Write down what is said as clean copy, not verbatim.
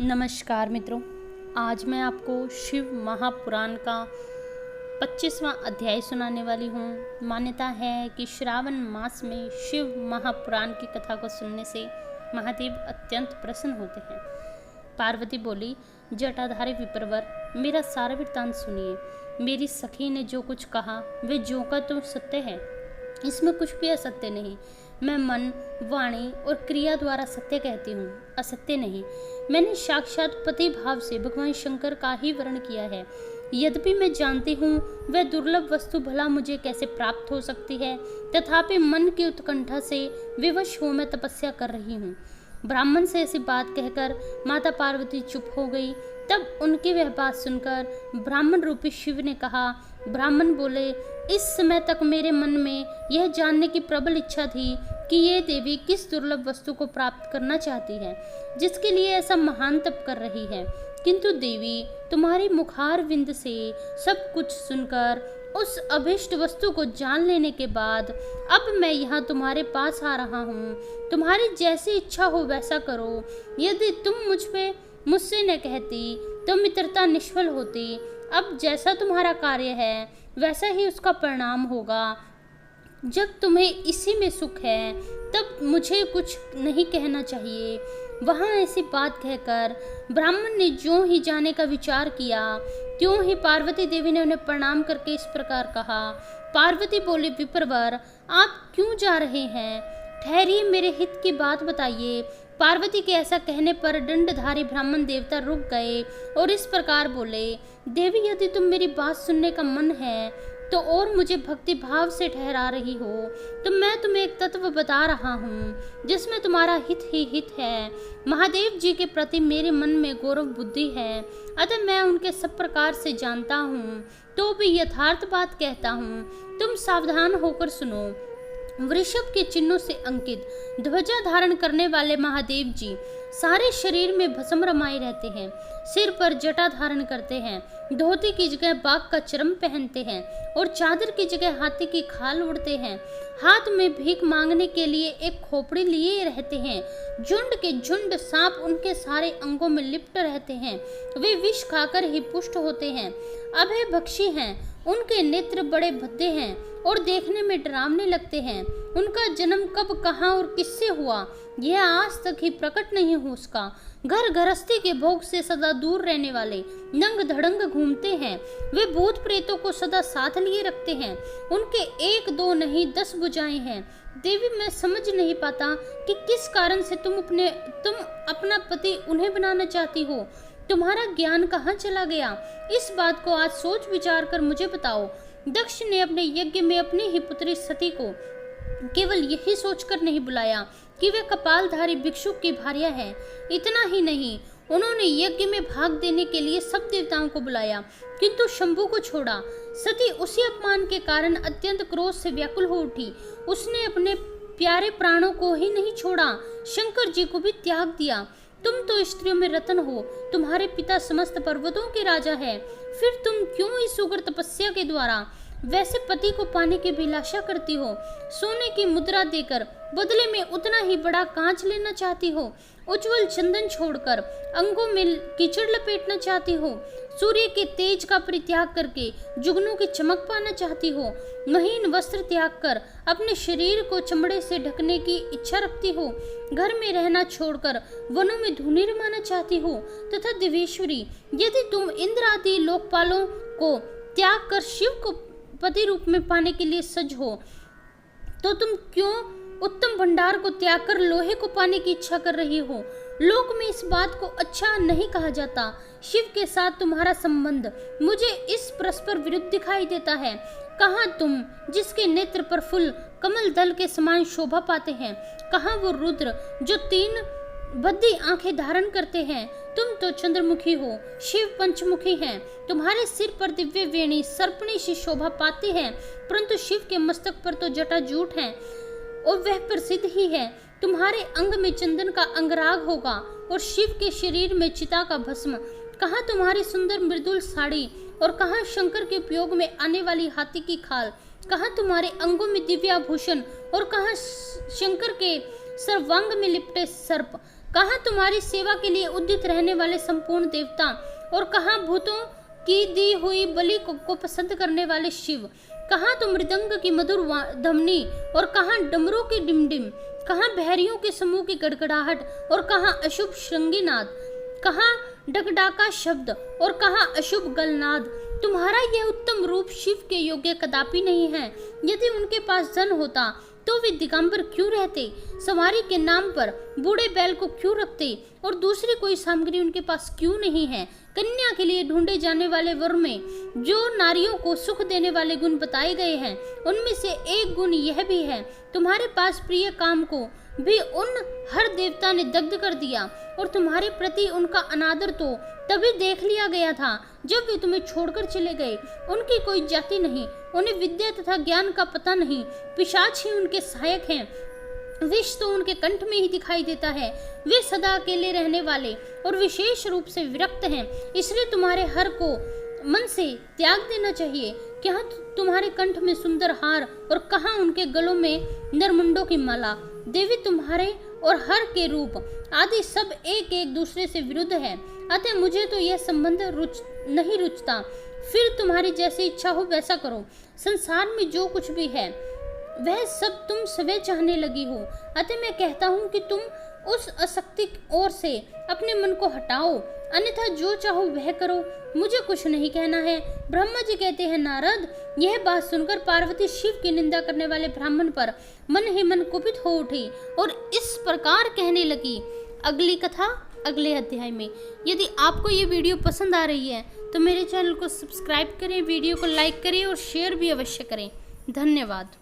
नमस्कार मित्रों। आज मैं आपको शिव महापुराण का 25वां अध्याय सुनाने वाली हूँ। मान्यता है कि श्रावण मास में शिव महापुराण की कथा को सुनने से महादेव अत्यंत प्रसन्न होते हैं। पार्वती बोली, जटाधारी विप्रवर, मेरा सारा वृत्तांत सुनिए। मेरी सखी ने जो कुछ कहा वे जो का तो सत्य है, इसमें कुछ भी असत्य नहीं। मैं मन, वाणी और क्रिया द्वारा सत्य कहती हूँ, असत्य नहीं। मैंने साक्षात पति भाव से भगवान शंकर का ही वर्ण किया है। यद्यपि मैं जानती हूँ वह दुर्लभ वस्तु भला मुझे कैसे प्राप्त हो सकती है, तथापि मन की उत्कंठा से विवश हो मैं तपस्या कर रही हूँ। ब्राह्मण से ऐसी बात कहकर माता पार्वती चुप हो गई। तब उनकी वह बात सुनकर ब्राह्मण रूपी शिव ने कहा। ब्राह्मण बोले, इस समय तक मेरे मन में यह जानने की प्रबल इच्छा थी कि ये देवी किस दुर्लभ वस्तु को प्राप्त करना चाहती है, जिसके लिए ऐसा महान तप कर रही है। किंतु देवी, तुम्हारी मुखार विंद से सब कुछ सुनकर उस अभिष्ट वस्तु को जान लेने के बाद अब मैं यहाँ तुम्हारे पास आ रहा हूँ। तुम्हारी जैसी इच्छा हो वैसा करो। यदि तुम मुझसे न कहती तो मित्रता निष्फल होती। अब जैसा तुम्हारा कार्य है वैसा ही उसका परिणाम होगा। जब तुम्हें इसी में सुख है तब मुझे कुछ नहीं कहना चाहिए। वहाँ ऐसी बात कहकर ब्राह्मण ने जो ही जाने का विचार किया, त्यों ही पार्वती देवी ने उन्हें प्रणाम करके इस प्रकार कहा। पार्वती बोली, विप्रवर, आप क्यों जा रहे हैं? ठहरिए, मेरे हित की बात बताइए। पार्वती के ऐसा कहने पर दंडधारी ब्राह्मण देवता रुक गए और इस प्रकार बोले, देवी, यदि तुम मेरी बात सुनने का मन है तो और मुझे भक्ति भाव से ठहरा रही हो तो मैं तुम्हें एक तत्व बता रहा हूँ जिसमें तुम्हारा हित ही हित है। महादेव जी के प्रति मेरे मन में गौरव बुद्धि है, अतः मैं उनके सब प्रकार से जानता हूँ, तो भी यथार्थ बात कहता हूँ। तुम सावधान होकर सुनो। वृषभ के चिन्हों से अंकित ध्वजा धारण करने वाले महादेव जी सारे शरीर में भस्म रमाए रहते हैं, सिर पर जटा धारण करते हैं, धोती की जगह बाघ का चर्म पहनते हैं और चादर की जगह हाथी की खाल उड़ते हैं। हाथ में भीख मांगने के लिए एक खोपड़ी लिए रहते हैं। झुंड के झुंड सांप उनके सारे अंगों में लिप्त रहते हैं। वे विष खाकर ही पुष्ट होते हैं। अभय भक्षी हैं। उनके नेत्र बड़े भद्दे हैं और देखने में डरावने लगते हैं। उनका जन्म कब, कहाँ और किससे हुआ यह आज तक ही प्रकट नहीं हो उसका। घर गृहस्थी के भोग से सदा दूर रहने वाले नंग धड़ंग घूमते हैं। वे भूत प्रेतों को सदा साथ लिए रखते हैं। उनके एक दो नहीं 10 भुजाएं हैं। देवी, मैं समझ नहीं पाता कि किस कारण से तुम अपना पति उन्हें बनाना चाहती हो। तुम्हारा ज्ञान कहाँ चला गया? इस बात को आज सोच विचार कर मुझे बताओ। दक्ष ने अपने यज्ञ में अपनी ही पुत्री सती को केवल यही सोचकर नहीं बुलाया कि वे कपालधारी भिक्षुक की भार्या है। इतना ही नहीं, उन्होंने यज्ञ में भाग देने के लिए सब देवताओं को बुलाया, किंतु शंभु को छोड़ा। सती उसी अपमान के कारण अत्यंत क्रोध से व्याकुल हो उठी। उसने अपने प्यारे प्राणों को ही नहीं छोड़ा, शंकर जी को भी त्याग दिया। तुम तो स्त्रियों में रत्न हो। तुम्हारे पिता समस्त पर्वतों के राजा है, फिर तुम क्यों इस उग्र तपस्या के द्वारा वैसे पति को पाने की अभिलाषा करती हो? सोने की मुद्रा देकर बदले में उतना ही बड़ा कांच लेना चाहती हो? उज्जवल चंदन छोड़कर अंगों में कीचड़ लपेटना चाहती हो? सूर्य के तेज का परित्याग करके जुगनू की चमक पाना चाहती हो? महीन वस्त्र त्याग कर अपने शरीर को चमड़े से ढकने की इच्छा रखती हो? घर में रहना छोड़कर वनों में धूनी रमाना चाहती हो? तथा दिवेश्वरी, यदि तुम इंद्र आदि लोकपालों को त्याग कर शिव को पति रूप में पाने के लिए सज हो, तो तुम क्यों उत्तम भंडार को त्याग कर लोहे को पाने की इच्छा कर रही हो? लोक में इस बात को अच्छा नहीं कहा जाता। शिव के साथ तुम्हारा संबंध मुझे इस परस्पर विरुद्ध दिखाई देता है। कहाँ तुम, जिसके नेत्र पर फूल कमल दल के समान शोभा पाते हैं? कहाँ वो रुद्र जो 3 बद्दी आंखें धारण करते हैं? तुम तो चंद्रमुखी हो, शिव पंचमुखी हैं। तुम्हारे सिर पर दिव्य वेणी सर्पणी सी शोभा पाती है, परंतु शिव के मस्तक पर तो जटाजूट है और वह प्रसिद्ध ही है। तुम्हारे अंग में चंदन का अंगराग होगा और शिव के शरीर में चिता का भस्म। कहाँ तुम्हारी सुंदर मृदुल साड़ी और कहाँ शंकर के उपयोग में आने वाली हाथी की खाल? कहाँ तुम्हारे अंगों में दिव्याभूषण और कहाँ शंकर के सर्वांग में लिपटे सर्प? कहाँ तुम्हारी सेवा के लिए उद्यत रहने वाले संपूर्ण देवता, और कहाँ भूतों की दी हुई बलि को पसंद करने वाले शिव। कहाँ तो मृदंग की मधुर धमनी, और कहाँ डमरू की डिमडिम। कहाँ बहरियों के समूह की गड़गड़ाहट, और कहाँ अशुभ श्रृंगीनाद। कहाँ डगडाका शब्द, और कहाँ अशुभ गलनाद। तुम्हारा यह उत्तम रूप शिव के योग्य कदापि नहीं है। यदि उनके पास धन होता तो वे दिगंबर क्यों रहते, सवारी के नाम पर बूढ़े बैल को क्यों रखते, और दूसरी कोई सामग्री उनके पास क्यों नहीं है। कन्या के लिए ढूंढे जाने वाले वर में जो नारियों को सुख देने वाले गुण बताए गए हैं, उनमें से एक गुण यह भी है, तुम्हारे पास प्रिय काम को भी उन हर देवता ने दग्ध कर दिया, और तुम्हारे प्रति उनका अनादर तो तभी देख लिया गया था जब वे तुम्हें छोड़कर चले गए। उनकी कोई जाति नहीं, उन्हें विद्या तथा ज्ञान का पता नहीं, पिशाच ही उनके सहायक हैं, विष तो उनके कंठ में ही दिखाई देता है। वे सदा अकेले रहने वाले और विशेष रूप से विरक्त हैं, इसलिए तुम्हारे हर को मन से त्याग देना चाहिए। क्या तुम्हारे कंठ में सुंदर हार, और कहाँ उनके गलों में नरमुंडों की माला। देवी तुम्हारे और हर के रूप आदि सब एक एक दूसरे से विरुद्ध है, अतः मुझे तो यह संबंध नहीं रुचता। फिर तुम्हारी जैसी इच्छा हो वैसा करो। संसार में जो कुछ भी है वह सब तुम स्वयं चाहने लगी हो, अतः मैं कहता हूँ कि तुम उस आसक्ति ओर से अपने मन को हटाओ, अन्यथा जो चाहो वह करो, मुझे कुछ नहीं कहना है। ब्रह्मा जी कहते हैं, नारद, यह बात सुनकर पार्वती शिव की निंदा करने वाले ब्राह्मण पर मन ही मन कुपित हो उठी और इस प्रकार कहने लगी। अगली कथा अगले अध्याय में। यदि आपको ये वीडियो पसंद आ रही है तो मेरे चैनल को सब्सक्राइब करें, वीडियो को लाइक करें और शेयर भी अवश्य करें। धन्यवाद।